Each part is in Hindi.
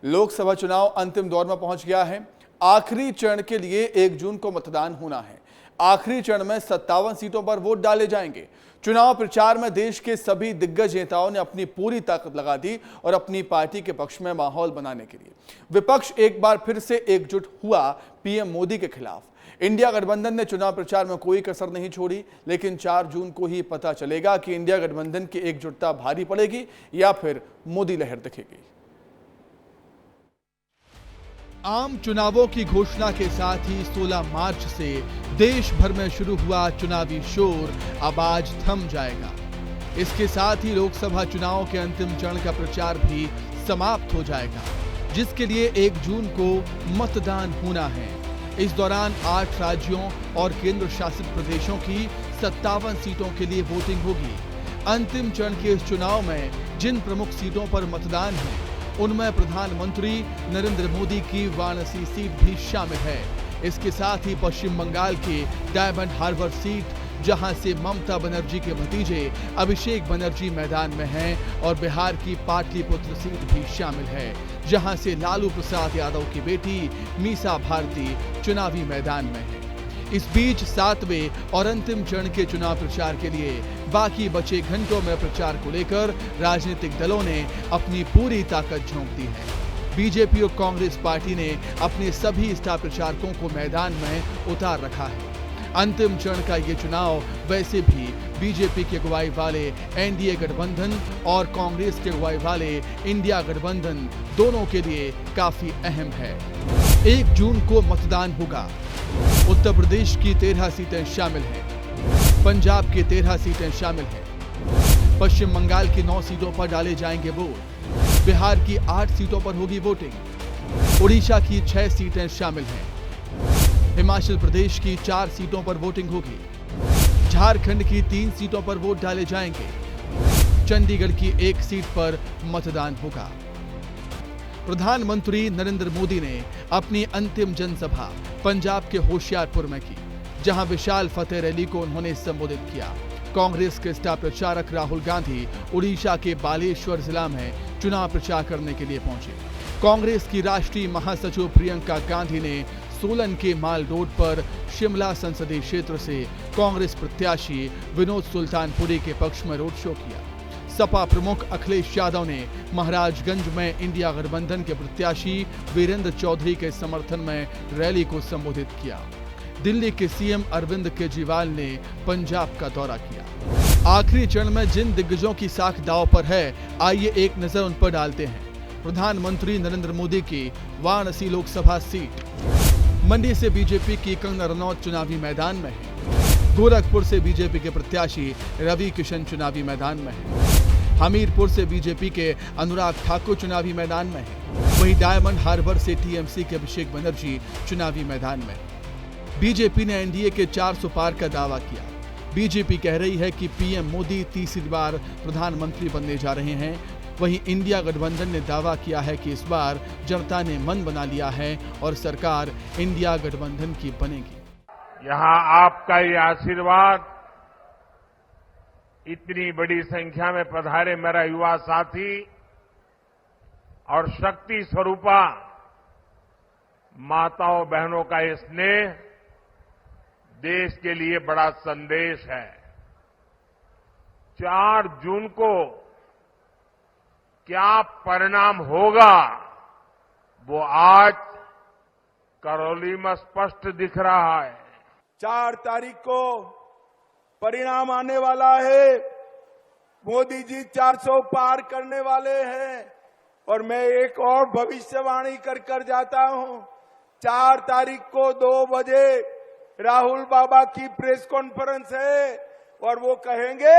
लोकसभा चुनाव अंतिम दौर में पहुंच गया है। आखिरी चरण के लिए 1 जून को मतदान होना है। आखिरी चरण में 57 सीटों पर वोट डाले जाएंगे। चुनाव प्रचार में देश के सभी दिग्गज नेताओं ने अपनी पूरी ताकत लगा दी और अपनी पार्टी के पक्ष में माहौल बनाने के लिए विपक्ष एक बार फिर से एकजुट हुआ पीएम मोदी के खिलाफ। इंडिया गठबंधन ने चुनाव प्रचार में कोई कसर नहीं छोड़ी, लेकिन 4 जून को ही पता चलेगा कि इंडिया गठबंधन की एकजुटता भारी पड़ेगी या फिर मोदी लहर दिखेगी। आम चुनावों की घोषणा के साथ ही 16 मार्च से देश भर में शुरू हुआ चुनावी शोर अब आज थम जाएगा। इसके साथ ही लोकसभा चुनाव के अंतिम चरण का प्रचार भी समाप्त हो जाएगा, जिसके लिए 1 जून को मतदान होना है। इस दौरान 8 राज्यों और केंद्र शासित प्रदेशों की 57 सीटों के लिए वोटिंग होगी। अंतिम चरण के इस चुनाव में जिन प्रमुख सीटों पर मतदान है उनमें प्रधानमंत्री नरेंद्र मोदी की वाराणसी सीट भी शामिल है। इसके साथ ही पश्चिम बंगाल के डायमंड हार्बर सीट, जहां से ममता बनर्जी के भतीजे अभिषेक बनर्जी मैदान में हैं, और बिहार की पाटलिपुत्र सीट भी शामिल है, जहां से लालू प्रसाद यादव की बेटी मीसा भारती चुनावी मैदान में है। इस बीच 7वें और अंतिम चरण के चुनाव प्रचार के लिए बाकी बचे घंटों में प्रचार को लेकर राजनीतिक दलों ने अपनी पूरी ताकत झोंक दी है। बीजेपी और कांग्रेस पार्टी ने अपने सभी स्टार प्रचारकों को मैदान में उतार रखा है। अंतिम चरण का ये चुनाव वैसे भी बीजेपी की अगुवाई वाले एनडीए गठबंधन और कांग्रेस की अगुवाई वाले इंडिया गठबंधन दोनों के लिए काफी अहम है। 1 जून को मतदान होगा। उत्तर प्रदेश की 13 सीटें शामिल हैं, पंजाब की 13 सीटें शामिल हैं, पश्चिम बंगाल की 9 सीटों पर डाले जाएंगे वोट, बिहार की 8 सीटों पर होगी वोटिंग, उड़ीसा की 6 सीटें शामिल हैं, हिमाचल प्रदेश की 4 सीटों पर वोटिंग होगी, झारखंड की 3 सीटों पर वोट डाले जाएंगे, चंडीगढ़ की 1 सीट पर मतदान होगा। प्रधानमंत्री नरेंद्र मोदी ने अपनी अंतिम जनसभा पंजाब के होशियारपुर में की, जहां विशाल फतेह रैली को उन्होंने संबोधित किया। कांग्रेस के स्टार प्रचारक राहुल गांधी उड़ीसा के बालेश्वर जिला में चुनाव प्रचार करने के लिए पहुंचे। कांग्रेस की राष्ट्रीय महासचिव प्रियंका गांधी ने सोलन के माल रोड पर शिमला संसदीय क्षेत्र से कांग्रेस प्रत्याशी विनोद सुल्तानपुरी के पक्ष में रोड शो किया। सपा प्रमुख अखिलेश यादव ने महाराजगंज में इंडिया गठबंधन के प्रत्याशी वीरेंद्र चौधरी के समर्थन में रैली को संबोधित किया। दिल्ली के सीएम अरविंद केजरीवाल ने पंजाब का दौरा किया। आखिरी चरण में जिन दिग्गजों की साख दांव पर है, आइए एक नजर उन पर डालते हैं। प्रधानमंत्री नरेंद्र मोदी की वाराणसी लोकसभा सीट, मंडी से बीजेपी की कंगना रनौत चुनावी मैदान में है, गोरखपुर से बीजेपी के प्रत्याशी रवि किशन चुनावी मैदान में है, हमीरपुर से बीजेपी के अनुराग ठाकुर चुनावी मैदान में है, वहीं डायमंड हार्बर से टीएमसी के अभिषेक बनर्जी चुनावी मैदान में। बीजेपी ने एनडीए के 400 पार का दावा किया। बीजेपी कह रही है कि पीएम मोदी तीसरी बार प्रधानमंत्री बनने जा रहे हैं। वहीं इंडिया गठबंधन ने दावा किया है कि इस बार जनता ने मन बना लिया है और सरकार इंडिया गठबंधन की बनेगी। यहाँ आपका ये आशीर्वाद, इतनी बड़ी संख्या में पधारे मेरा युवा साथी और शक्ति स्वरूपा माताओं बहनों का ये स्नेह देश के लिए बड़ा संदेश है। 4 जून को क्या परिणाम होगा वो आज करौली में स्पष्ट दिख रहा है। 4 तारीख को परिणाम आने वाला है। मोदी जी 400 पार करने वाले हैं और मैं एक और भविष्यवाणी कर जाता हूं। 4 तारीख को 2 बजे राहुल बाबा की प्रेस कॉन्फ्रेंस है और वो कहेंगे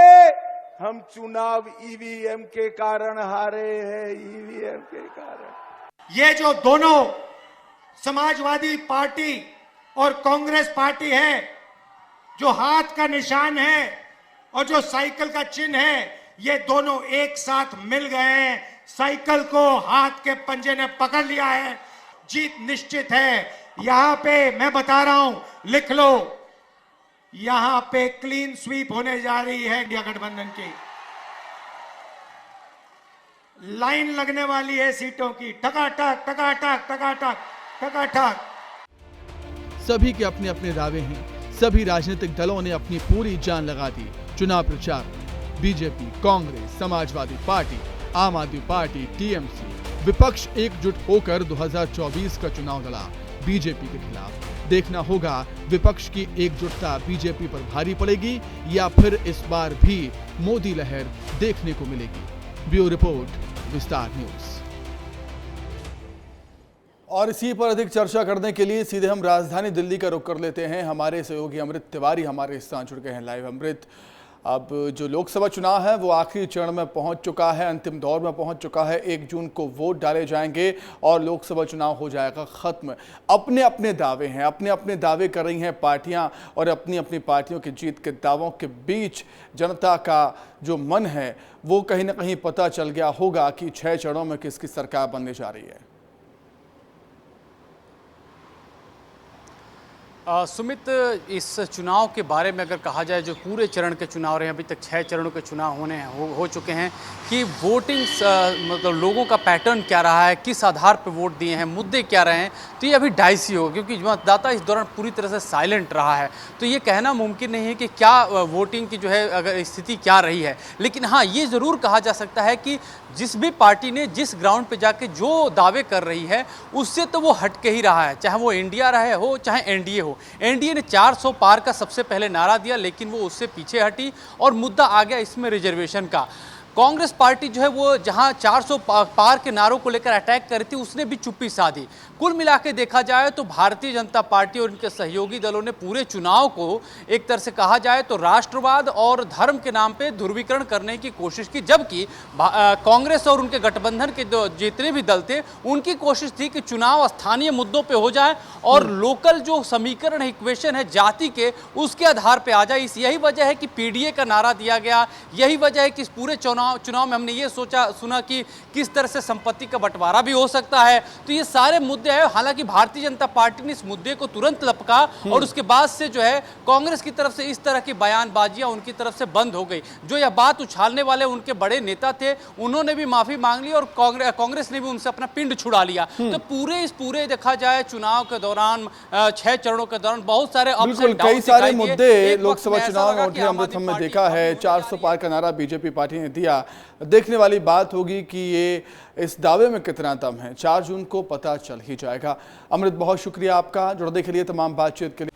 हम चुनाव ईवीएम के कारण हारे हैं, ईवीएम के कारण। ये जो दोनों समाजवादी पार्टी और कांग्रेस पार्टी है, जो हाथ का निशान है और जो साइकिल का चिन्ह है, ये दोनों एक साथ मिल गए हैं। साइकिल को हाथ के पंजे ने पकड़ लिया है। जीत निश्चित है। यहां पे मैं बता रहा हूं, लिख लो, यहां पे क्लीन स्वीप होने जा रही है इंडिया गठबंधन की। लाइन लगने वाली है सीटों की, टकाटक टकाटक टकाटक टकाटक। सभी के अपने अपने दावे हैं। सभी राजनीतिक दलों ने अपनी पूरी जान लगा दी चुनाव प्रचार में। बीजेपी, कांग्रेस, समाजवादी पार्टी, आम आदमी पार्टी, टीएमसी, विपक्ष एकजुट होकर 2024 का चुनाव लड़ा बीजेपी के खिलाफ। देखना होगा विपक्ष की एकजुटता बीजेपी पर भारी पड़ेगी या फिर इस बार भी मोदी लहर देखने को मिलेगी। ब्यूरो रिपोर्ट, विस्तार न्यूज। और इसी पर अधिक चर्चा करने के लिए सीधे हम राजधानी दिल्ली का रुख कर लेते हैं। हमारे सहयोगी अमृत तिवारी हमारे साथ जुड़ गए हैं लाइव। अमृत, अब जो लोकसभा चुनाव है वो आखिरी चरण में पहुंच चुका है, अंतिम दौर में पहुंच चुका है। 1 जून को वोट डाले जाएंगे और लोकसभा चुनाव हो जाएगा खत्म। अपने अपने दावे हैं, अपने अपने दावे कर रही हैं पार्टियां और अपनी अपनी पार्टियों की जीत के दावों के बीच जनता का जो मन है वो कहीं ना कहीं पता चल गया होगा कि 6 चरणों में किसकी सरकार बनने जा रही है। सुमित, इस चुनाव के बारे में अगर कहा जाए, जो पूरे चरण के चुनाव रहे हैं, अभी तक 6 चरणों के चुनाव हो चुके हैं, कि वोटिंग मतलब लोगों का पैटर्न क्या रहा है, किस आधार पर वोट दिए हैं, मुद्दे क्या रहे हैं, तो ये अभी डाइसी होगा क्योंकि मतदाता इस दौरान पूरी तरह से साइलेंट रहा है। तो ये कहना मुमकिन नहीं है कि क्या वोटिंग की जो है अगर स्थिति क्या रही है। लेकिन हाँ, ये ज़रूर कहा जा सकता है कि जिस भी पार्टी ने जिस ग्राउंड पे जाके जो दावे कर रही है उससे तो वो हटके ही रहा है, चाहे वो इंडिया रहे हो चाहे एनडीए हो। एनडीए ने 400 पार का सबसे पहले नारा दिया, लेकिन वो उससे पीछे हटी और मुद्दा आ गया इसमें रिजर्वेशन का। कांग्रेस पार्टी जो है वो जहां 400 पार के नारों को लेकर अटैक कर रही थी, उसने भी चुप्पी साधी। कुल मिला के देखा जाए तो भारतीय जनता पार्टी और उनके सहयोगी दलों ने पूरे चुनाव को एक तरह से कहा जाए तो राष्ट्रवाद और धर्म के नाम पे ध्रुवीकरण करने की कोशिश की, जबकि कांग्रेस और उनके गठबंधन के जितने भी दल थे उनकी कोशिश थी कि चुनाव स्थानीय मुद्दों पे हो जाए और लोकल जो समीकरण है, इक्वेशन है जाति के, उसके आधार पर आ जाए। यही वजह है कि पीडीए का नारा दिया गया। यही वजह है कि इस पूरे चुनाव में हमने ये सुना कि किस तरह से संपत्ति का बंटवारा भी हो सकता है। तो ये सारे मुद्दे है। हालांकि भारतीय जनता पार्टी ने इस मुद्दे को तुरंत लपका और उसके बाद से जो है कांग्रेस की तरफ से इस तरह की बयानबाजियां उनकी तरफ से बंद हो गई। जो यह बात उछालने वाले उनके बड़े नेता थे, उन्होंने भी माफी मांग ली और कांग्रेस ने भी उनसे अपना पिंड छुड़ा लिया। तो पूरे देखा जाए चुनाव के दौरान 6 चरणों के दौरान बहुत सारे कई सारे मुद्दे लोकसभा चुनाव में उठे। अमृत, हमने देखा है 400 पार का नारा बीजेपी पार्टी ने दिया। देखने वाली बात होगी कि ये इस दावे में कितना दम है। 4 जून को पता चल ही जाएगा। अमृत, बहुत शुक्रिया आपका जुड़ने के लिए, तमाम बातचीत के लिए।